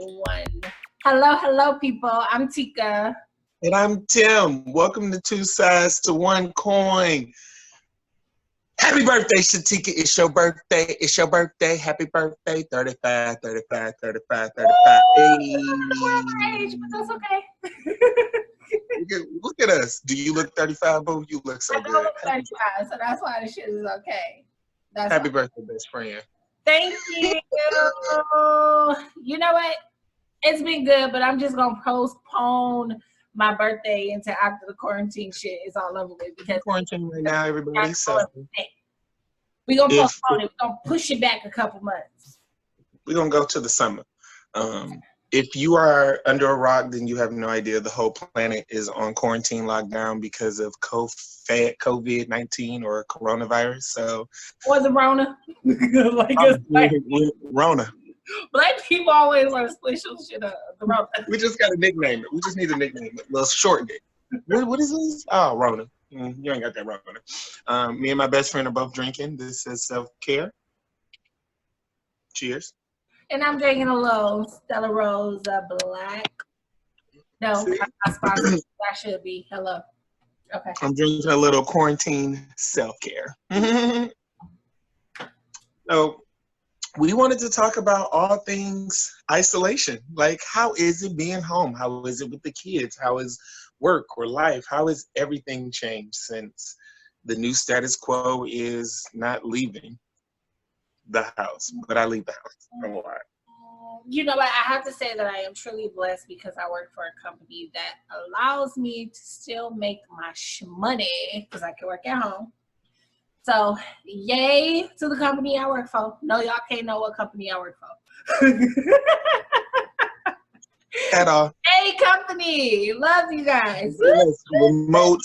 one. Hello, people. I'm Tika. And I'm Tim. Welcome to Two Sides to One Coin. Happy birthday, Shatika. It's your birthday. It's your birthday. Happy birthday. 35, 35, 35, 35. Hey. Age, but that's okay. Look at us. Do you look 35, boo? You look so I good. don't look 35, so that's why the shit is okay. Happy birthday, best friend. Thank you. You know what? It's been good, but I'm just going to postpone my birthday until after the quarantine shit is all over with. Because quarantine right now, everybody. So we're going to postpone it. We're going to push it back a couple months. We're going to go to the summer. If you are under a rock, then you have no idea the whole planet is on quarantine lockdown because of COVID-19 or coronavirus. So, or the Rona. Rona. Black people always want to split your shit up. The Rona. We just got to nickname it. We just need a nickname it. A little short it. What is this? Oh, Rona. You ain't got that Rona. Me and my best friend are both drinking. This is self-care. Cheers. And I'm drinking a little Stella Rosa Black. No, I'm not sponsored. I should be. Hello. Okay. I'm drinking a little quarantine self-care. So we wanted to talk about all things isolation. Like, how is it being home? How is it with the kids? How is work or life? How has everything changed since the new status quo is not leaving the house? But I leave the house a lot. You know what? I have to say that I am truly blessed because I work for a company that allows me to still make my money because I can work at home. So, yay to the company I work for. No, y'all can't know what company I work for. At all. Hey, company. Love you guys. Yes, remote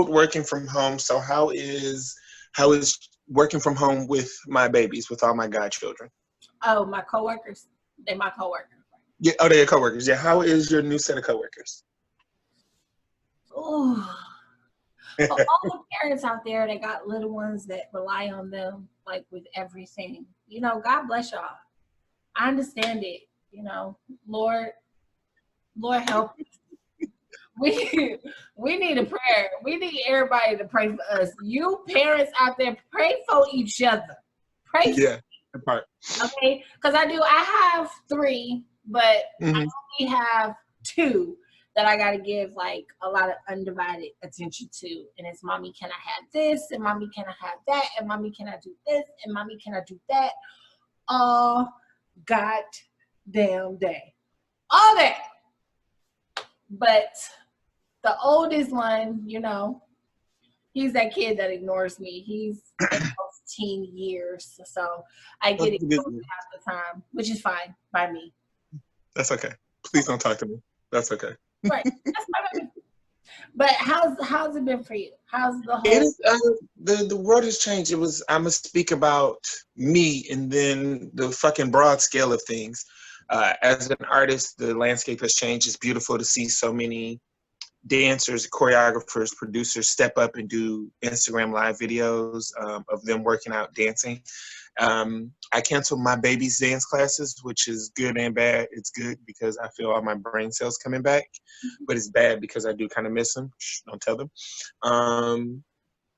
working from home. So how is working from home with my babies, with all my godchildren? Oh, my coworkers. They're my coworkers. Yeah. Oh, they're coworkers. Yeah. How is your new set of coworkers? Ooh. For all the parents out there that got little ones that rely on them, like with everything, you know, God bless y'all. I understand it. You know, Lord help. We need a prayer. We need everybody to pray for us. You parents out there, pray for each other. Pray for part. Okay, because I have 3, but I only have 2 that I got to give like a lot of undivided attention to. And it's, mommy, can I have this? And mommy, can I have that? And mommy, can I do this? And mommy, can I do that? All goddamn day. All day. But the oldest one, you know, he's that kid that ignores me. He's almost teen years. So I get it half the time, which is fine by me. That's okay. Please don't talk to me. That's okay. Right. That's fine. But how's it been for you? How's the whole? It is, the world has changed. I'm gonna speak about me and then the fucking broad scale of things. As an artist, the landscape has changed. It's beautiful to see so many dancers, choreographers, producers step up and do Instagram live videos of them working out dancing. I canceled my baby's dance classes, which is good and bad. It's good because I feel all my brain cells coming back, but it's bad because I do kind of miss them. Shh, don't tell them.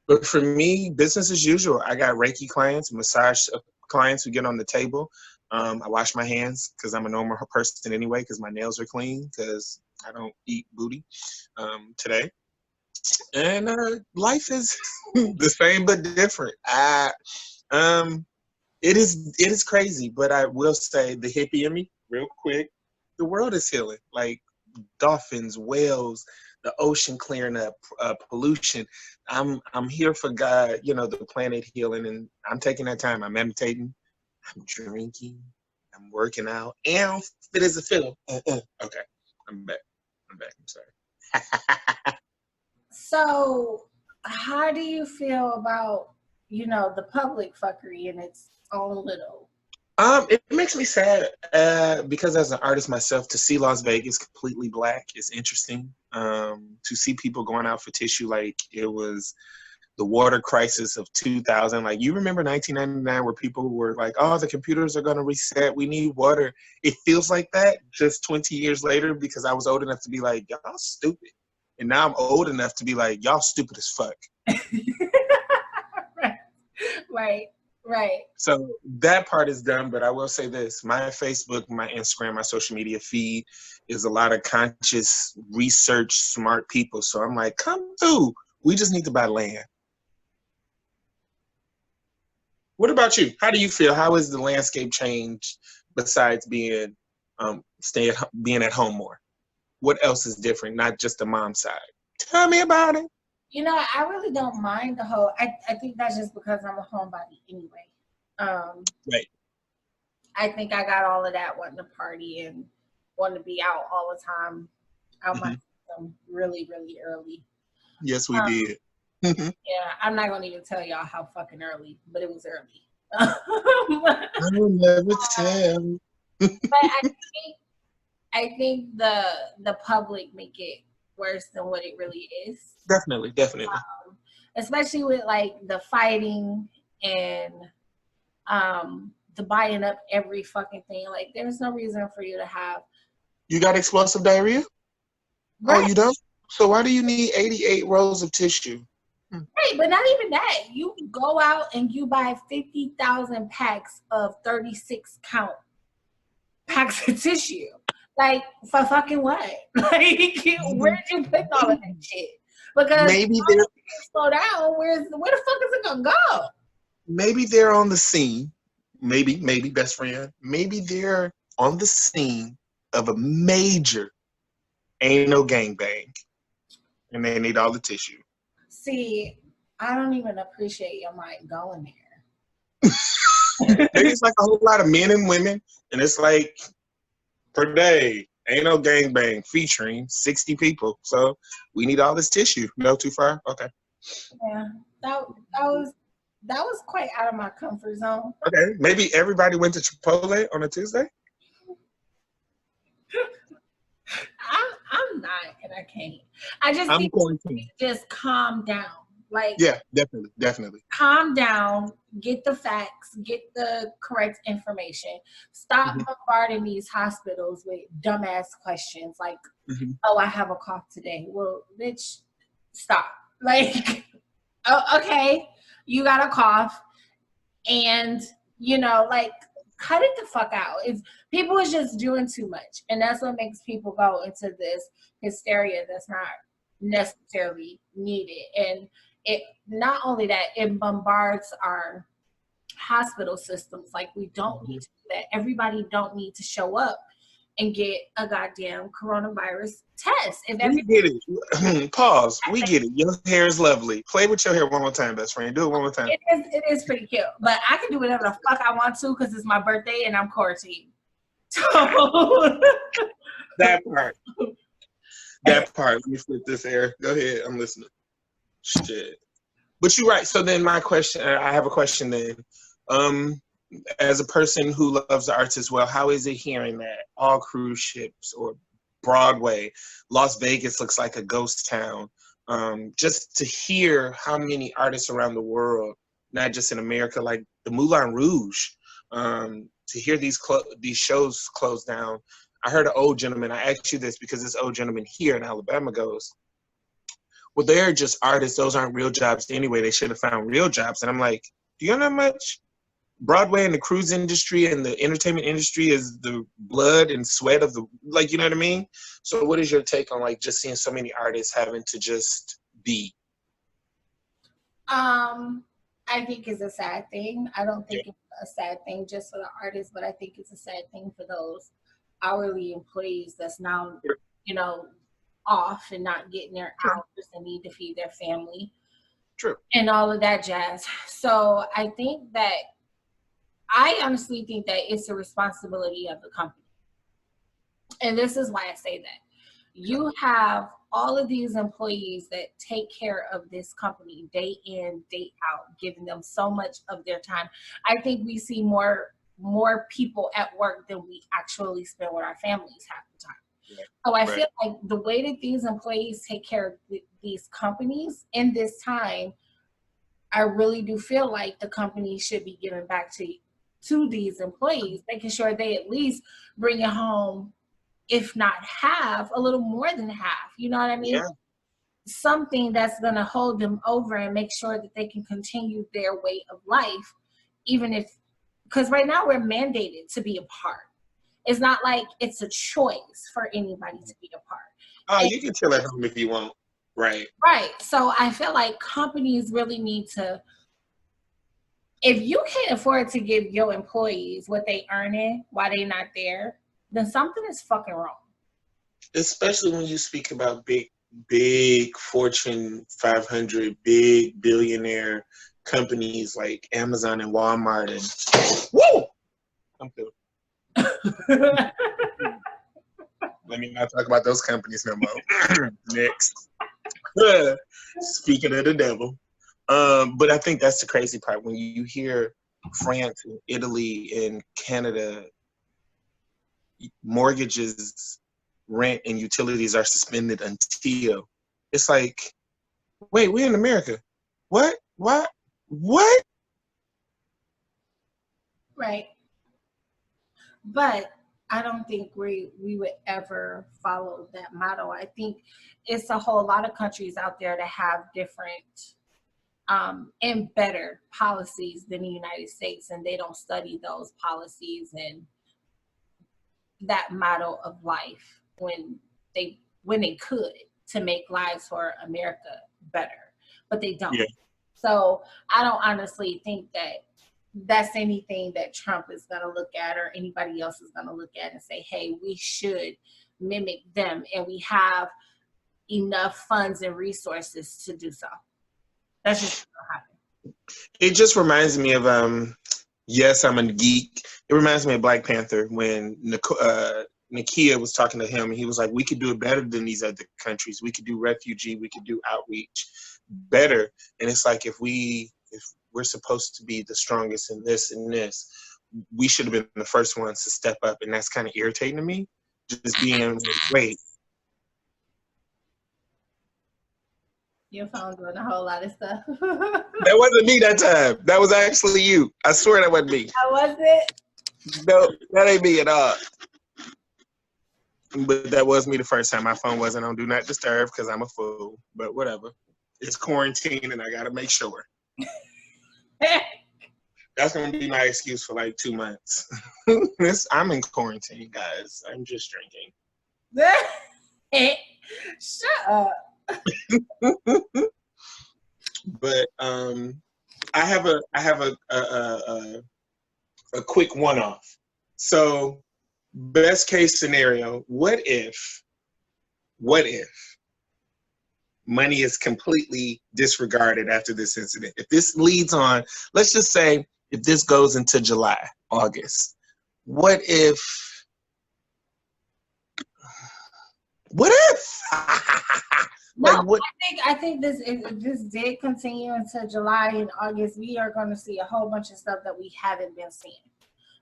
But for me, business as usual. I got Reiki clients, massage clients who get on the table. I wash my hands because I'm a normal person anyway because my nails are clean because I don't eat booty today. And life is the same but different. It is crazy, but I will say the hippie in me, real quick, the world is healing. Like dolphins, whales, the ocean clearing up, pollution. I'm here for God, you know, the planet healing, and I'm taking that time. I'm meditating, I'm drinking, I'm working out, and fit as a fiddle. Okay, I'm back. I'm sorry. So, how do you feel about, you know, the public fuckery in its own little? It makes me sad because as an artist myself, to see Las Vegas completely black is interesting. To see people going out for tissue like it was the water crisis of 2000. Like, you remember 1999 where people were like, oh, the computers are going to reset. We need water. It feels like that just 20 years later because I was old enough to be like, y'all stupid. And now I'm old enough to be like, y'all stupid as fuck. Right. So that part is done, but I will say this. My Facebook, my Instagram, my social media feed is a lot of conscious, research, smart people. So I'm like, come through. We just need to buy land. What about you? How do you feel? How has the landscape changed besides being being at home more? What else is different, not just the mom side? Tell me about it. You know, I really don't mind the whole. I think that's just because I'm a homebody anyway. Right. I think I got all of that wanting to party and wanting to be out all the time, out my system really, really early. Yes, we did. Yeah, I'm not gonna even tell y'all how fucking early, but it was early. I will never tell. But I think the public make it worse than what it really is. Definitely. Especially with like the fighting and the buying up every fucking thing. Like, there's no reason for you to have. You got explosive diarrhea? Right. Oh, you don't? So why do you need 88 rolls of tissue? Right, but not even that. You go out and you buy 50,000 packs of 36 count packs of tissue. Like, for fucking what? Like, where did you put all of that shit? Because maybe they're slow down. Where the fuck is it gonna go? Maybe they're on the scene. Maybe best friend. Maybe they're on the scene of a major anal gangbang, and they need all the tissue. See, I don't even appreciate your mind going there. Maybe it's like a whole lot of men and women, and it's like per day anal gangbang featuring 60 people. So we need all this tissue. No, too far. Okay. Yeah, that was quite out of my comfort zone. Okay, maybe everybody went to Chipotle on a Tuesday. I'm not, and I can't. I just think just calm down. Like, yeah, definitely. Calm down, get the facts, get the correct information. Stop bombarding these hospitals with dumbass questions like, oh, I have a cough today. Well, bitch, stop. Like, oh, okay, you got a cough, and like, cut it the fuck out. People is just doing too much, and that's what makes people go into this hysteria that's not necessarily needed. And it not only that, it bombards our hospital systems. Like, we don't need to do that. Everybody don't need to show up and get a goddamn coronavirus test. We get it. Pause. We get it. Your hair is lovely. Play with your hair one more time, best friend. Do it one more time. It is pretty cute. But I can do whatever the fuck I want to because it's my birthday and I'm quarantined. So that part. Let me flip this hair. Go ahead. I'm listening. Shit. But you're right. So then I have a question then. As a person who loves the arts as well, how is it hearing that all cruise ships or Broadway, Las Vegas looks like a ghost town? Just to hear how many artists around the world, not just in America, like the Moulin Rouge, to hear these shows close down. I heard an old gentleman, I asked you this because this old gentleman here in Alabama goes, well, they're just artists. Those aren't real jobs anyway. They should have found real jobs. And I'm like, do you know how much Broadway and the cruise industry and the entertainment industry is the blood and sweat of you know what I mean? So what is your take on like just seeing so many artists having to just be? I think it's a sad thing. I don't think it's a sad thing just for the artists, but I think it's a sad thing for those hourly employees that's now, off and not getting their hours and need to feed their family. True. And all of that jazz. So I think that I honestly think that it's a responsibility of the company. And this is why I say that. You have all of these employees that take care of this company day in, day out, giving them so much of their time. I think we see more people at work than we actually spend with our families half the time. Yeah. So I feel like the way that these employees take care of these companies in this time I really do feel like the company should be giving back to these employees, making sure they at least bring it home, if not half, a little more than half. You know what I mean? Yeah. Something that's going to hold them over and make sure that they can continue their way of life, even if, because right now we're mandated to be apart. It's not like it's a choice for anybody to be apart. Oh, you can chill at home if you want. Right. Right. So I feel like companies really need to, if you can't afford to give your employees what they earning while they're not there, then something is fucking wrong. Especially when you speak about big Fortune 500, big billionaire companies like Amazon and Walmart and woo! I'm good. Let me not talk about those companies no more. Next. Speaking of the devil. But I think that's the crazy part. When you hear France and Italy and Canada, mortgages, rent, and utilities are suspended until, it's like, wait, we're in America. What? What? What? Right. But I don't think we would ever follow that model. I think it's a whole lot of countries out there that have different and better policies than the United States, and they don't study those policies and that model of life when they could, to make lives for America better, but they don't. Yeah. So I don't honestly think that that's anything that Trump is going to look at, or anybody else is going to look at and say, hey, we should mimic them, and we have enough funds and resources to do so. That's just going to happen. It just reminds me of yes, I'm a geek. It reminds me of Black Panther when Nakia was talking to him, and he was like, we could do it better than these other countries. We could do refugee, we could do outreach better. And it's like, if we're supposed to be the strongest in this and this, we should have been the first ones to step up. And that's kind of irritating to me. Just being like, wait. Your phone doing a whole lot of stuff. That wasn't me that time. That was actually you. I swear that wasn't me. How was it? No, that ain't me at all. But that was me the first time. My phone wasn't on Do Not Disturb because I'm a fool. But whatever. It's quarantine and I got to make sure. That's going to be my excuse for like 2 months. I'm in quarantine, guys. I'm just drinking. Shut up. But I have a quick one-off. So, best case scenario, what if money is completely disregarded after this incident? If this leads on, let's just say if this goes into July, August, what if? No, what? I think this, if this did continue into July and August, we are going to see a whole bunch of stuff that we haven't been seeing,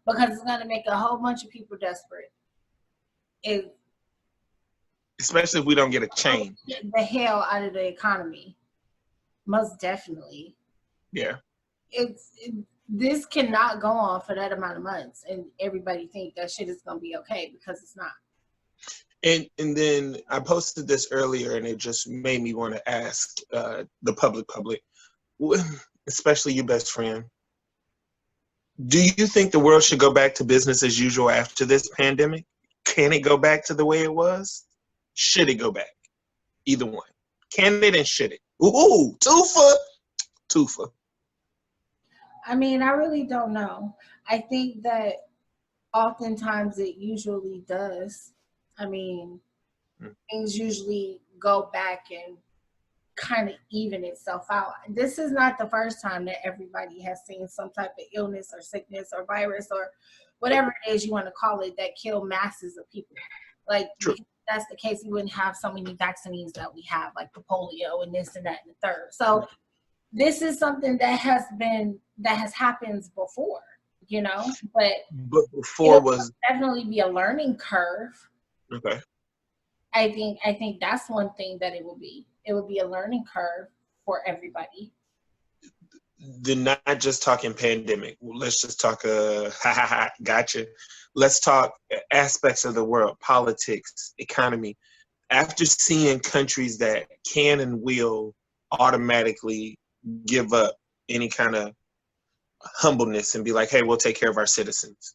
because it's going to make a whole bunch of people desperate. Especially if we don't get a change. The hell out of the economy. Most definitely. Yeah. This cannot go on for that amount of months and everybody think that shit is going to be okay, because it's not. And then I posted this earlier, and it just made me want to ask the public, especially your best friend, do you think the world should go back to business as usual after this pandemic? Can it go back to the way it was? Should it go back? Either one. Can it and should it? Ooh, twofer. I mean, I really don't know. I think that oftentimes it usually does. I mean, things usually go back and kind of even itself out. This is not the first time that everybody has seen some type of illness or sickness or virus or whatever it is you want to call it that kill masses of people. Like, if that's the case, we wouldn't have so many vaccines that we have, like the polio and this and that and the third. So this is something that has happened before, you know, but before was definitely be a learning curve. Okay. I think that's one thing that it would be. It would be a learning curve for everybody. not just talking pandemic. Let's just talk, gotcha. Let's talk aspects of the world, politics, economy. After seeing countries that can and will automatically give up any kind of humbleness and be like, hey, we'll take care of our citizens.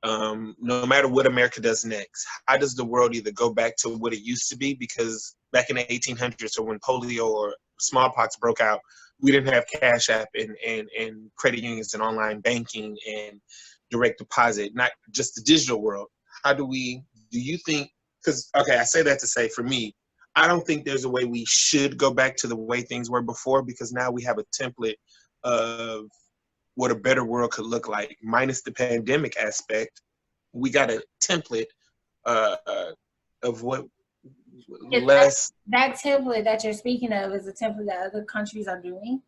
No matter what America does next, how does the world either go back to what it used to be? Because back in the 1800s, or when polio or smallpox broke out, we didn't have Cash App and credit unions and online banking and direct deposit, not just the digital world. Do you think, because, okay, I say that to say, for me, I don't think there's a way we should go back to the way things were before, because now we have a template of what a better world could look like, minus the pandemic aspect. We got a template of what less. That template that you're speaking of is a template that other countries are doing?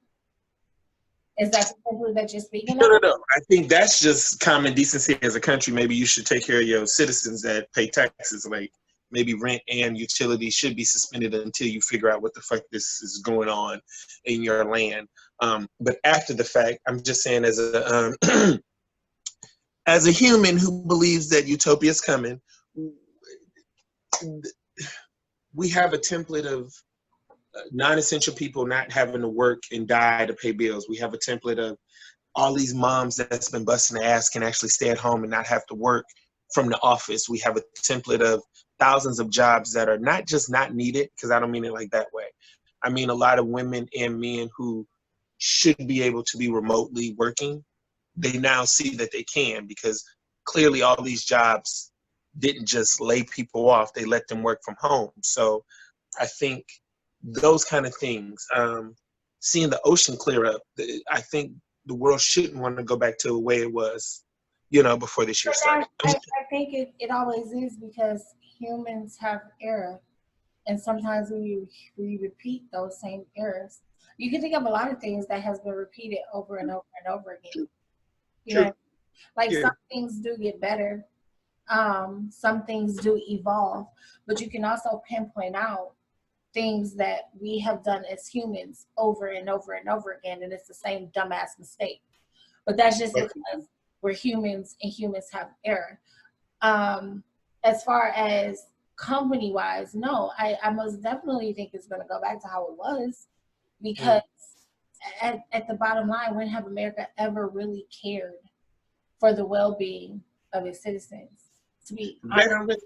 Is that the template that you're speaking of? No. I think that's just common decency as a country. Maybe you should take care of your citizens that pay taxes. Like maybe rent and utilities should be suspended until you figure out what the fuck this is going on in your land. But after the fact, I'm just saying as a as a human who believes that utopia is coming, we have a template of non-essential people not having to work and die to pay bills. We have a template of all these moms that's been busting their ass can actually stay at home and not have to work from the office. We have a template of thousands of jobs that are not just not needed, because I don't mean it like that way. I mean a lot of women and men who should be able to be remotely working, they now see that they can, because clearly all these jobs didn't just lay people off, they let them work from home. So I think those kind of things, seeing the ocean clear up, I think the world shouldn't want to go back to the way it was, before this year started. I think it always is, because humans have error, and sometimes we repeat those same errors. You can think of a lot of things that has been repeated over and over and over again. Some things do get better, some things do evolve, but you can also pinpoint out things that we have done as humans over and over and over again, and it's the same dumbass mistake. But that's just because we're humans and humans have error. As far as company-wise, no, I most definitely think it's going to go back to how it was, because at the bottom line, when have America ever really cared for the well-being of its citizens? To be honest,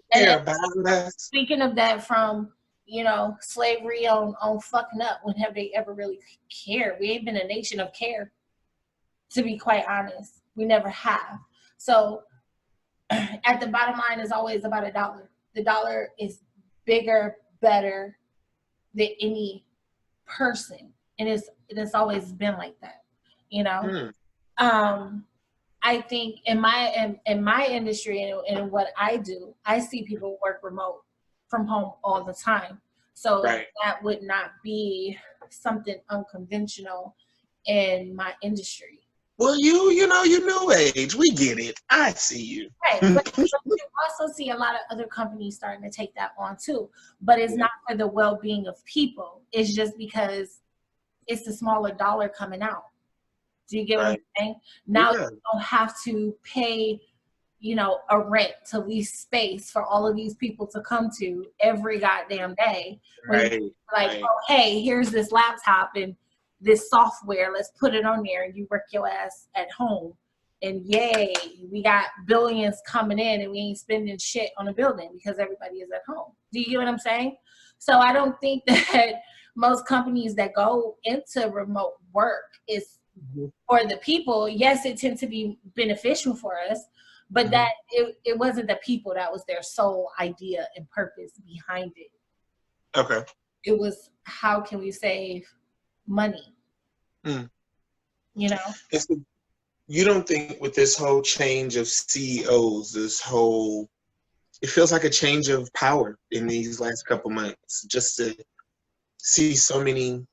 speaking of that, from slavery on fucking up, when have they ever really cared? We ain't been a nation of care, to be quite honest. We never have. So at the bottom line is always about a dollar. The dollar is bigger, better than any person, and it's always been like that. I think in my industry and what I do, I see people work remote from home all the time. So that would not be something unconventional in my industry. Well, you new age. We get it. I see you. Right. But you also see a lot of other companies starting to take that on too. But it's not for the well-being of people. It's just because it's a smaller dollar coming out. Do you get what I'm saying? Now you don't have to pay, a rent to lease space for all of these people to come to every goddamn day. Oh, hey, here's this laptop and this software. Let's put it on there, and you work your ass at home. And yay, we got billions coming in, and we ain't spending shit on a building because everybody is at home. Do you get what I'm saying? So I don't think that most companies that go into remote work is for the people. Yes, it tends to be beneficial for us, but that it wasn't the people that was their sole idea and purpose behind it. Okay. It was, how can we save money? You don't think with this whole change of CEOs, it feels like a change of power in these last couple months, just to see so many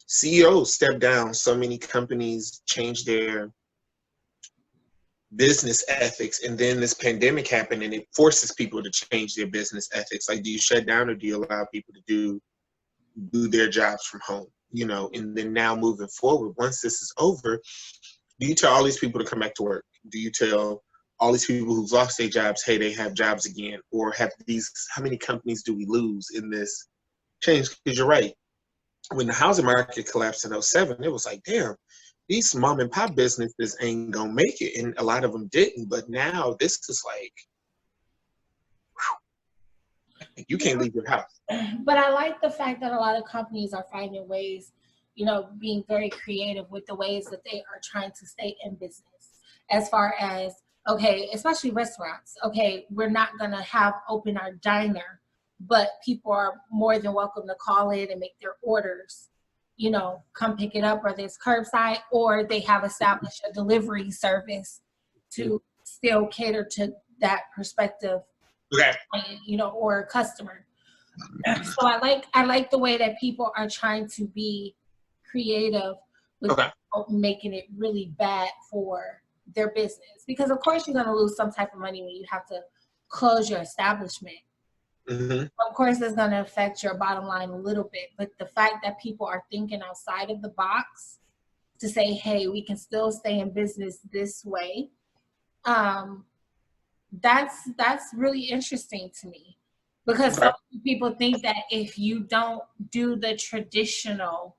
CEOs step down, so many companies change their business ethics, and then this pandemic happened and it forces people to change their business ethics. Like, do you shut down, or do you allow people to do their jobs from home? you know, and then now moving forward, once this is over, do you tell all these people to come back to work? Do you tell all these people who've lost their jobs, hey, they have jobs again? Or have these, how many companies do we lose in this change? Because you're right. When the housing market collapsed in '07, it was like, damn, these mom and pop businesses ain't gonna make it. And a lot of them didn't. But now this is like, whew, you can't leave your house. But I like the fact that a lot of companies are finding ways, you know, being very creative with the ways that they are trying to stay in business. As far as, okay, especially restaurants, okay, we're not going to have open our diner, but people are more than welcome to call in and make their orders, you know, come pick it up, whether it's curbside or they have established a delivery service to still cater to that perspective, Okay. you know, or customer. So I like the way that people are trying to be creative with making it really bad for their business, because of course you're going to lose some type of money when you have to close your establishment. Mm-hmm. Of course it's going to affect your bottom line a little bit, but the fact that people are thinking outside of the box to say, hey, we can still stay in business this way, that's really interesting to me. Because some people think that if you don't do the traditional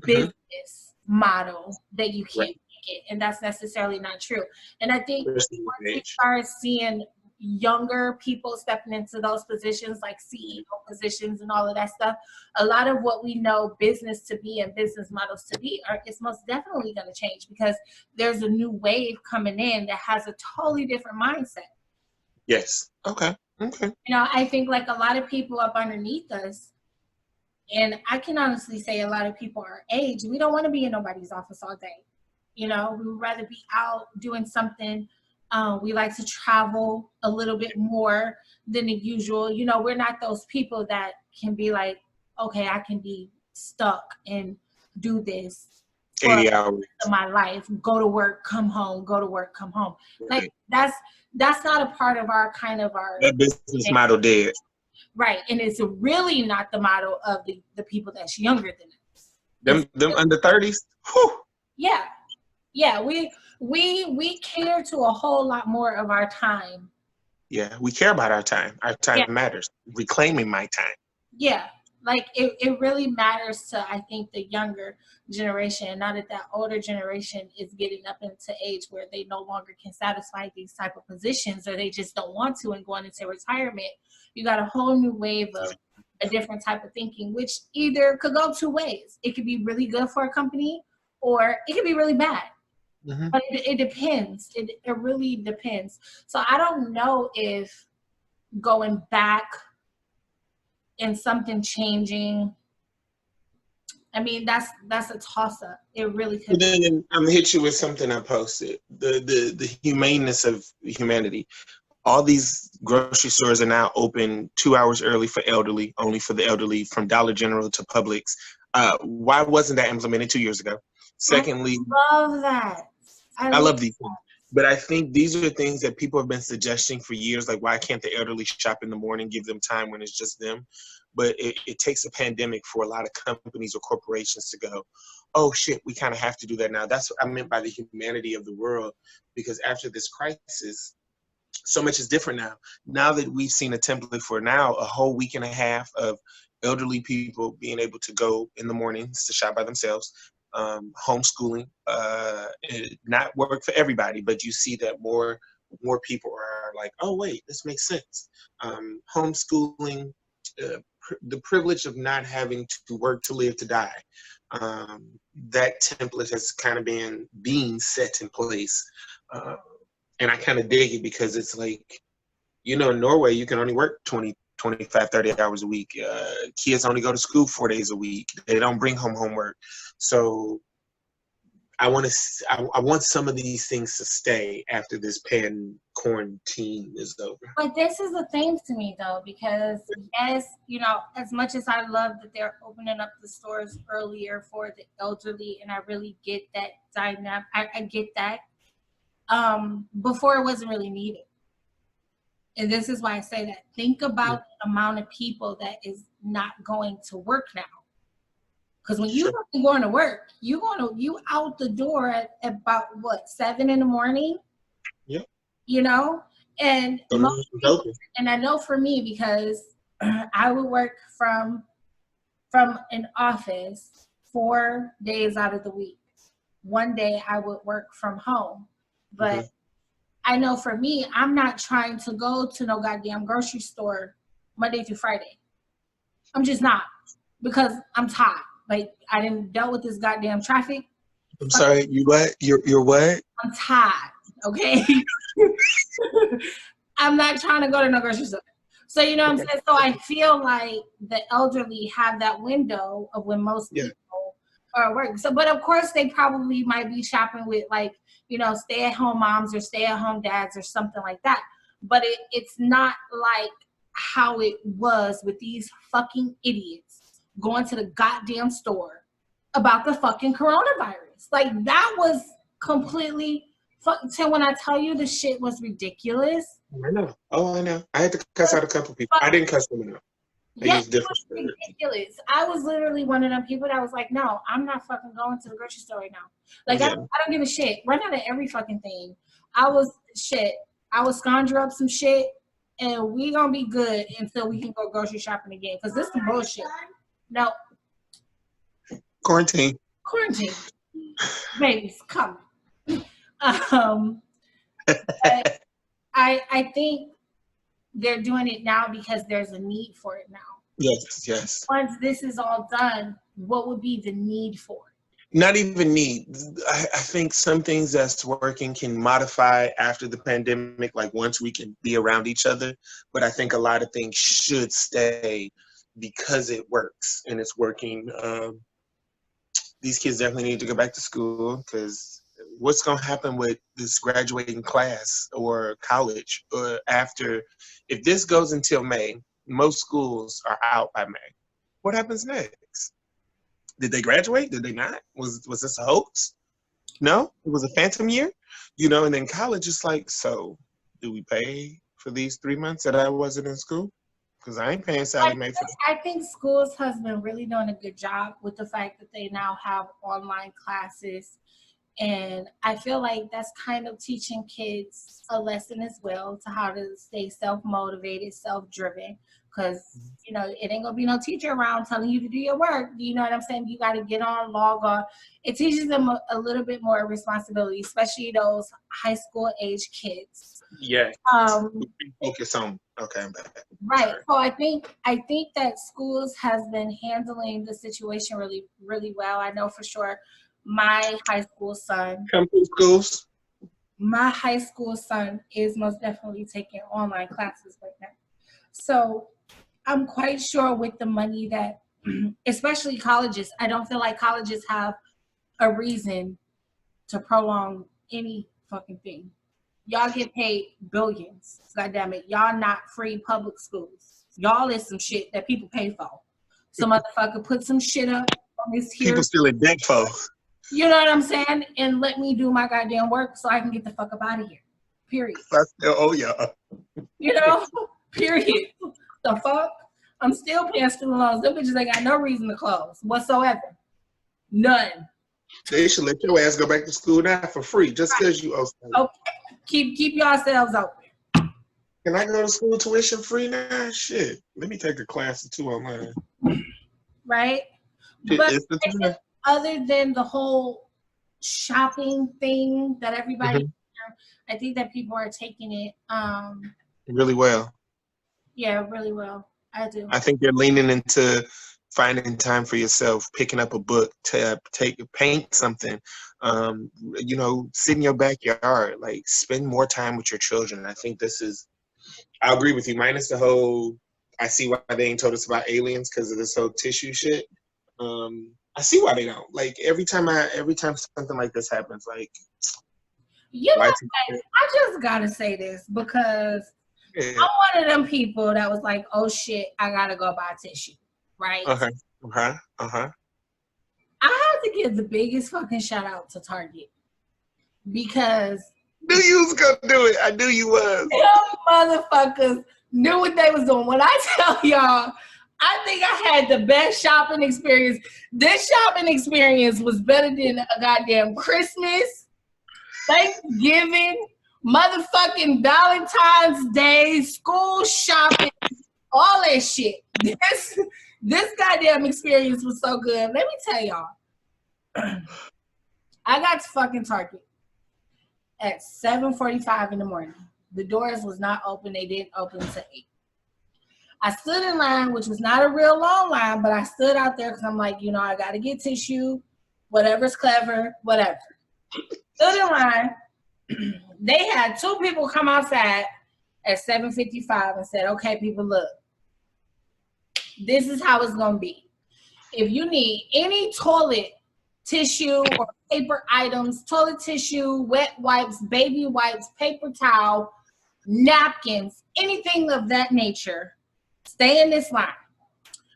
business model, that you can't make it, and that's necessarily not true. And I think once we start seeing younger people stepping into those positions, like CEO positions and all of that stuff, a lot of what we know business to be and business models to be is most definitely going to change, because there's a new wave coming in that has a totally different mindset. Yes. Okay. Okay. You know, I think like a lot of people up underneath us, and I can honestly say a lot of people our age, we don't want to be in nobody's office all day. You know, we would rather be out doing something. We like to travel a little bit more than the usual. You know, we're not those people that can be like, okay, I can be stuck and do this for 80 hours of my life, go to work, come home, go to work, come home. Like that's not a part of our kind of our that business model dead. Right. And it's really not the model of the people that's younger than us. Them under 30s. Whew. Yeah. Yeah. We cater to a whole lot more of our time. Yeah, we care about our time. Our time matters. Reclaiming my time. Yeah. Like it really matters to, I think, the younger generation. Now that older generation is getting up into age where they no longer can satisfy these type of positions, or they just don't want to, and going into retirement, you got a whole new wave of a different type of thinking, which either could go two ways. It could be really good for a company, or it could be really bad. Mm-hmm. But it depends. It really depends. So I don't know if going back and something changing, I mean, that's a toss-up. It really could. But then I'm gonna hit you with something I posted. The humaneness of humanity. All these grocery stores are now open 2 hours early for elderly, only for the elderly, from Dollar General to Publix. Why wasn't that implemented 2 years ago? Secondly, I love that. I love these things. But I think these are the things that people have been suggesting for years, like why can't the elderly shop in the morning, give them time when it's just them? But it takes a pandemic for a lot of companies or corporations to go, oh shit, we kind of have to do that now. That's what I meant by the humanity of the world, because after this crisis, so much is different now. Now that we've seen a template for now a whole week and a half of elderly people being able to go in the mornings to shop by themselves, homeschooling, not work for everybody, but you see that more people are like, oh wait, this makes sense. Homeschooling, the privilege of not having to work to live to die. That template has kind of been being set in place. And I kind of dig it, because it's like, you know, in Norway, you can only work 20, 25, 30 hours a week. Kids only go to school 4 days a week. They don't bring home homework. So I want some of these things to stay after this quarantine is over. But this is the thing to me, though, because yes, you know, as much as I love that they're opening up the stores earlier for the elderly, and I really get that dynamic, I get that. Before it wasn't really needed. And this is why I say that. Think about the amount of people that is not going to work now. Because when you going to work, you out the door at about what, 7 in the morning? Yep. You know, and and I know for me, because I would work from an office 4 days out of the week. One day I would work from home, but I know for me, I'm not trying to go to no goddamn grocery store Monday through Friday. I'm just not, because I'm tired. Like, I didn't dealt with this goddamn traffic. I'm sorry, you what? You're what? I'm tired, okay? I'm not trying to go to no grocery store. So, you know what I'm saying? So I feel like the elderly have that window of when most people are working. So, but of course, they probably might be shopping with, like, you know, stay-at-home moms or stay-at-home dads or something like that. But it's not like how it was with these fucking idiots going to the goddamn store about the fucking coronavirus. Like, that was completely till when I tell you the shit was ridiculous. I know. Oh, I know. I had to cuss out a couple people. I didn't cuss them out. Yes, it was ridiculous. I was literally one of them people that was like, no, I'm not fucking going to the grocery store right now. Like, I don't give a shit. Run out of every fucking thing. I was conjure up some shit, and we gonna be good until we can go grocery shopping again. Because this is some bullshit. No. Quarantine. Babies, come. I think they're doing it now because there's a need for it now. Yes. Once this is all done, what would be the need for it? Not even need. I think some things that's working can modify after the pandemic, like once we can be around each other. But I think a lot of things should stay because it works and it's working. These kids definitely need to go back to school, because what's going to happen with this graduating class or college or after? If this goes until May, most schools are out by May. What happens next? Did they graduate? Did they not? Was this a hoax? No? It was a phantom year? You know, and then college is like, so do we pay for these 3 months that I wasn't in school? Because I ain't paying Sally Mae for I think schools has been really doing a good job with the fact that they now have online classes. And I feel like that's kind of teaching kids a lesson as well to how to stay self-motivated, self-driven. Because, you know, it ain't going to be no teacher around telling you to do your work. You know what I'm saying? You got to get on, log on. It teaches them a little bit more responsibility, especially those high school age kids. Yeah. Focus on. Okay, I'm back. Right. So I think that schools has been handling the situation really, really well. I know for sure my high school son. Come to schools. My high school son is most definitely taking online classes right now. So I'm quite sure with the money that, especially colleges, I don't feel like colleges have a reason to prolong any fucking thing. Y'all get paid billions. God damn it. Y'all not free public schools. Y'all is some shit that people pay for. So motherfucker, put some shit up on this here. People still in debt for. You know what I'm saying? And let me do my goddamn work so I can get the fuck up out of here. Period. Oh, yeah. You know? Period. The fuck? I'm still paying student loans. Them bitches ain't got no reason to close whatsoever. None. They should let your ass go back to school now for free just because you owe something. Okay. Keep yourselves open. Can I go to school tuition free now? Shit. Let me take a class or two online. Right? But other than the whole shopping thing that everybody, I think that people are taking it really well. Yeah, really well. I do. I think they're leaning into finding time for yourself, picking up a book, paint something, you know, sit in your backyard, like spend more time with your children. I think I agree with you, minus the whole, I see why they ain't told us about aliens because of this whole tissue shit. I see why they don't. Like every time something like this happens, like, you know, I just gotta say this because I'm one of them people that was like, oh shit, I gotta go buy tissue, right? I have to give the biggest fucking shout out to Target because knew you was gonna do it. I knew you was. Them motherfuckers knew what they was doing. When I tell y'all, I think I had the best shopping experience. This shopping experience was better than a goddamn Christmas, Thanksgiving, motherfucking Valentine's Day, school shopping, all that shit. This goddamn experience was so good. Let me tell y'all. I got to fucking Target at 7:45 in the morning. The doors was not open. They didn't open until 8. I stood in line, which was not a real long line, but I stood out there because I'm like, you know, I got to get tissue, whatever's clever, whatever. Stood in line. They had 2 people come outside at 7:55 and said, okay, people, look, this is how it's going to be. If you need any toilet tissue or paper items, toilet tissue, wet wipes, baby wipes, paper towel, napkins, anything of that nature, stay in this line.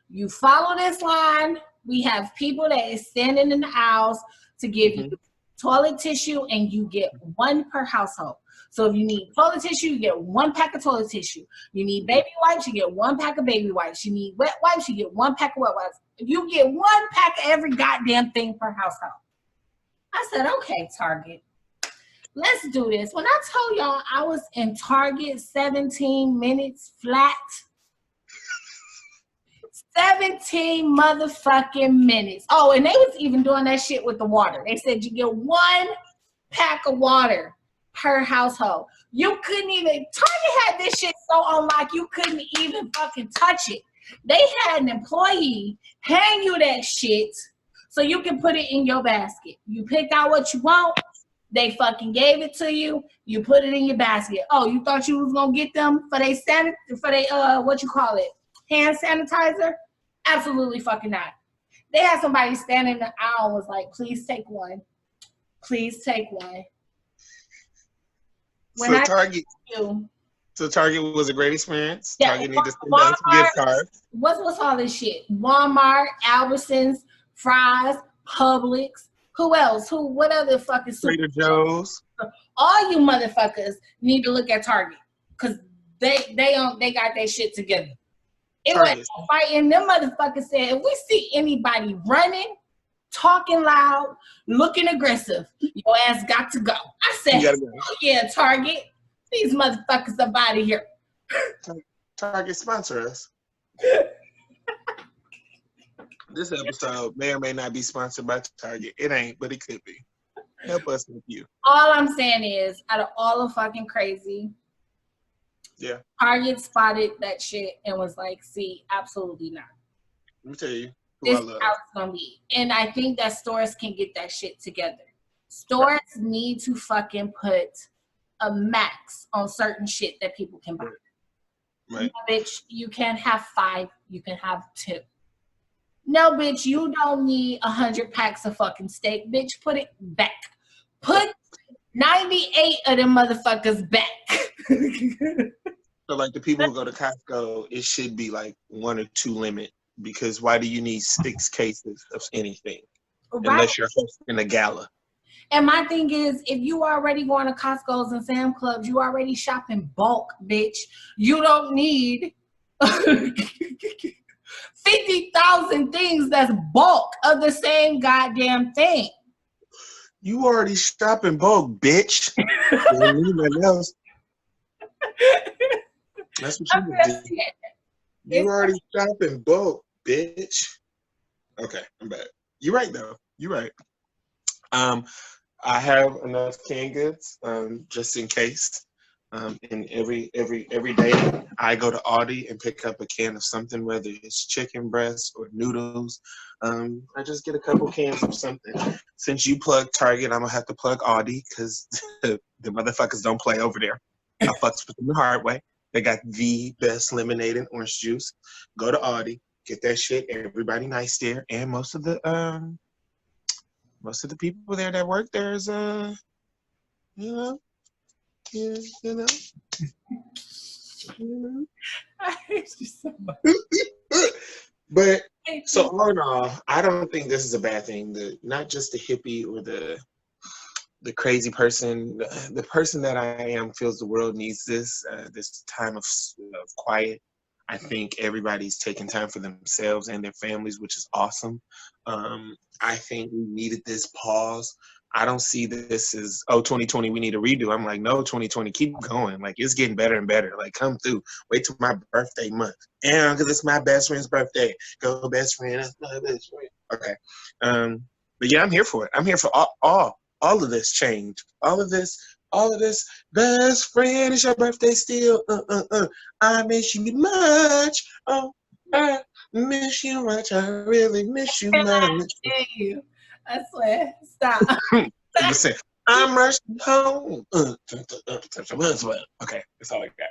You follow this line. We have people that is standing in the aisles to give you toilet tissue, and you get 1 per household. So if you need toilet tissue, you get 1 pack of toilet tissue. You need baby wipes, you get 1 pack of baby wipes. You need wet wipes, you get 1 pack of wet wipes. You get 1 pack of every goddamn thing per household. I said, okay, Target, let's do this. When I told y'all I was in Target 17 minutes flat, 17 motherfucking minutes. Oh, and they was even doing that shit with the water. They said you get 1 pack of water per household. You couldn't even, Target had this shit so on lock, you couldn't even fucking touch it. They had an employee hang you that shit so you can put it in your basket. You picked out what you want, they fucking gave it to you, you put it in your basket. Oh, you thought you was gonna get them for they what you call it, hand sanitizer? Absolutely fucking not. They had somebody standing in the aisle and was like, please take 1. Please take 1. So Target was a great experience. Yeah, Target need to send out some gift cards. What's all this shit? Walmart, Albertsons, Fry's, Publix. Who else? What other fucking Trader Joe's? All you motherfuckers need to look at Target because they got their shit together. It was fighting. Them motherfuckers said, if we see anybody running, talking loud, looking aggressive, your ass got to go. I said, oh yeah, Target. These motherfuckers up out of here. Target sponsor us. This episode may or may not be sponsored by Target. It ain't, but it could be. Help us with you. All I'm saying is, out of all the fucking crazy, yeah, Target spotted that shit and was like, see, absolutely not. Let me tell you. This is how it's gonna be. And I think that stores can get that shit together. Stores need to fucking put a max on certain shit that people can buy. Right. No, bitch, you can't have 5, you can have 2. No, bitch, you don't need 100 packs of fucking steak. Bitch, put it back. Put 98 of them motherfuckers back. So like the people who go to Costco, it should be like 1 or 2 limit, because why do you need 6 cases of anything? Right. Unless you're hosting a gala. And my thing is, if you already going to Costco's and Sam Clubs, you already shopping bulk, bitch. You don't need 50,000 things that's bulk of the same goddamn thing. You already shopping bulk, bitch. Don't need nothing else. That's what you do. You already shopping bulk, bitch. Okay, I'm back. You're right though. You're right. I have enough canned goods, just in case. And every day I go to Aldi and pick up a can of something, whether it's chicken breast or noodles. I just get a couple cans of something. Since you plug Target, I'm gonna have to plug Aldi because the motherfuckers don't play over there. I fucks with them the hard way. They got the best lemonade and orange juice. Go to Aldi, get that shit. Everybody nice there, and most of the people there that work there is you know. I hate you so much. But so all in all, I don't think this is a bad thing. Not just the hippie or the crazy person. The person that I am feels the world needs this time of quiet. I think everybody's taking time for themselves and their families, which is awesome. I think we needed this pause. I don't see this as, 2020, we need a redo. I'm like, no, 2020, keep going. Like, it's getting better and better. Like, come through. Wait till my birthday month. And because it's my best friend's birthday. Go, best friend. That's my best friend. Okay. But yeah, I'm here for it. I'm here for all of this change. All of this. Best friend, it's your birthday still. I miss you much. Oh, I miss you much. I really miss you much. I swear. Stop. Listen, I'm rushing home. Okay, that's all I got.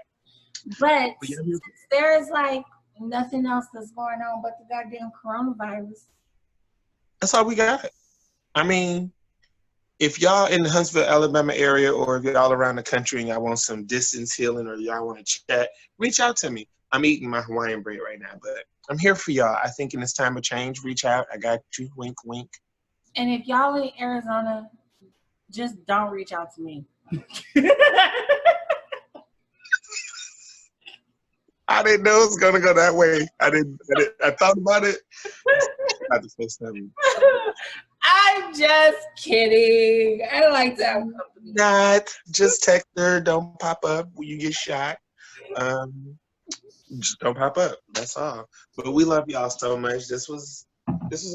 But since there is like nothing else that's going on but the goddamn coronavirus. That's all we got. I mean, if y'all in the Huntsville, Alabama area, or if y'all around the country and y'all want some distance healing or y'all want to chat, reach out to me. I'm eating my Hawaiian bread right now, but I'm here for y'all. I think in this time of change, reach out. I got you. Wink, wink. And if y'all in Arizona, just don't reach out to me. I didn't know it was gonna go that way. I thought about it. I had to say something. I'm just kidding. I like to have company. Not just text her. Don't pop up when you get shot. Just don't pop up. That's all. But we love y'all so much. This was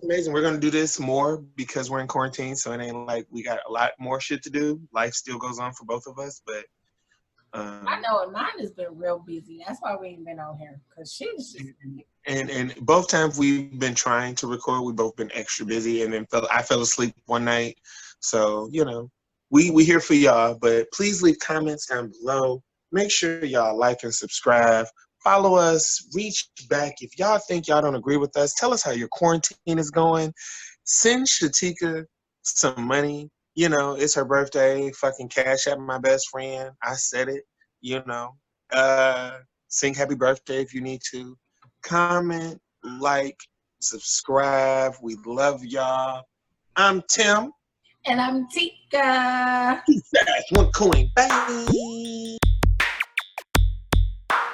amazing. We're gonna do this more because we're in quarantine, so it ain't like we got a lot more shit to do. Life still goes on for both of us, but I know, and mine has been real busy. That's why we ain't been on here, because she's just... And both times we've been trying to record, we've both been extra busy, and then I fell asleep one night. So, we here for y'all, but please leave comments down below. Make sure y'all like and subscribe. Follow us. Reach back. If y'all think y'all don't agree with us, tell us how your quarantine is going. Send Tika some money. It's her birthday. Fucking cash out my best friend. I said it. Sing happy birthday if you need to. Comment, like, subscribe. We love y'all. I'm Tim. And I'm Tika. One coin. Bye.